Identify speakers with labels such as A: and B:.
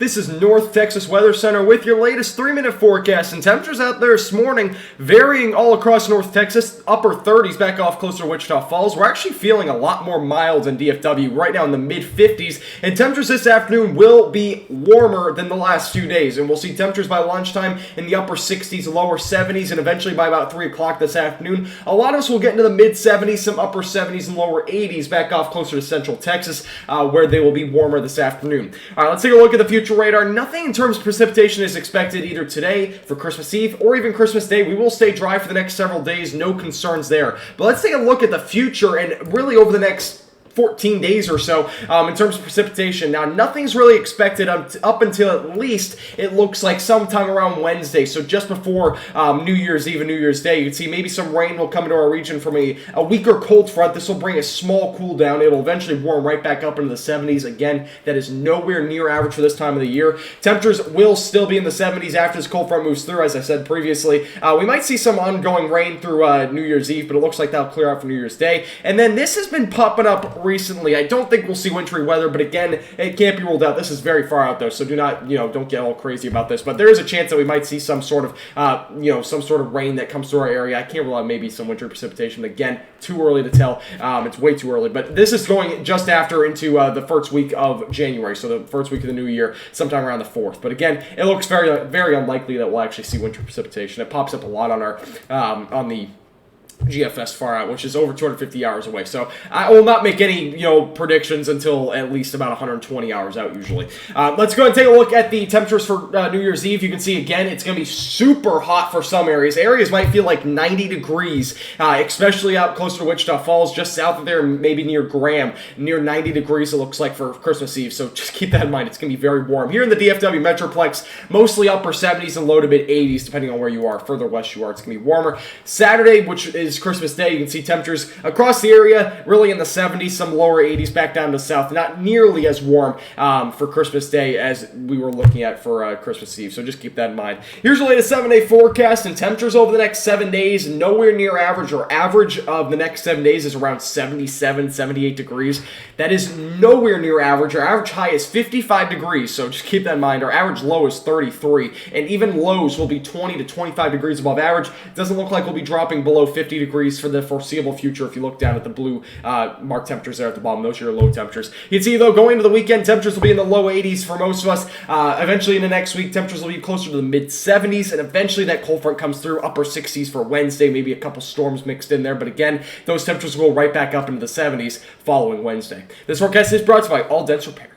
A: This is North Texas Weather Center with your latest 3-minute forecast, and temperatures out there this morning varying all across North Texas. Upper 30s back off closer to Wichita Falls. We're actually feeling a lot more mild in DFW right now in the mid 50s, and temperatures this afternoon will be warmer than the last few days, and we'll see temperatures by lunchtime in the upper 60s, lower 70s, and eventually by about 3 o'clock this afternoon. A lot of us will get into the mid 70s, some upper 70s and lower 80s back off closer to Central Texas, where they will be warmer this afternoon. All right, let's take a look at the future radar. Nothing in terms of precipitation is expected either today for Christmas Eve or even Christmas Day. We will stay dry for the next several days. No concerns there. But let's take a look at the future and really over the next 14 days or so in terms of precipitation. Now, nothing's really expected up until at least it looks like sometime around Wednesday, so just before New Year's Eve and New Year's Day. You can see maybe some rain will come into our region from a weaker cold front. This will bring a small cool down. It'll eventually warm right back up into the 70s. Again, that is nowhere near average for this time of the year. Temperatures will still be in the 70s after this cold front moves through, as I said previously. We might see some ongoing rain through New Year's Eve, but it looks like that'll clear out for New Year's Day. And then this has been popping up recently. I don't think we'll see wintry weather, but again, it can't be ruled out. This is very far out though, so do not, don't get all crazy about this. But there is a chance that we might see some sort of, some sort of rain that comes through our area. I can't rule out maybe some wintry precipitation. But again, too early to tell. It's way too early. But this is going just after into the first week of January, so the first week of the new year, sometime around the 4th. But again, it looks very, very unlikely that we'll actually see wintry precipitation. It pops up a lot on our on the GFS far out, which is over 250 hours away. So I will not make any, predictions until at least about 120 hours out usually. Let's go and take a look at the temperatures for New Year's Eve. You can see again, it's going to be super hot for some areas. Areas might feel like 90 degrees, especially out closer to Wichita Falls, just south of there, maybe near Graham, near 90 degrees it looks like for Christmas Eve. So just keep that in mind. It's going to be very warm. Here in the DFW Metroplex, mostly upper 70s and low to mid 80s, depending on where you are. Further west you are, it's going to be warmer. Saturday, which is Christmas Day, you can see temperatures across the area really in the 70s, some lower 80s back down to the south. Not nearly as warm for Christmas Day as we were looking at for Christmas Eve, so just keep that in mind. Here's the latest 7-day forecast, and temperatures over the next 7 days nowhere near average, or average of the next 7 days is around 77, 78 degrees. That is nowhere near average. Our average high is 55 degrees, so just keep that in mind. Our average low is 33, and even lows will be 20 to 25 degrees above average. It doesn't look like we'll be dropping below 50 degrees for the foreseeable future. If you look down at the blue marked temperatures there at the bottom, those are your low temperatures. You can see, though, going into the weekend, temperatures will be in the low 80s for most of us. Eventually, in the next week, temperatures will be closer to the mid 70s, and eventually that cold front comes through, upper 60s for Wednesday, maybe a couple storms mixed in there, but again, those temperatures will go right back up into the 70s following Wednesday. This forecast is brought to you by All Dense Repair.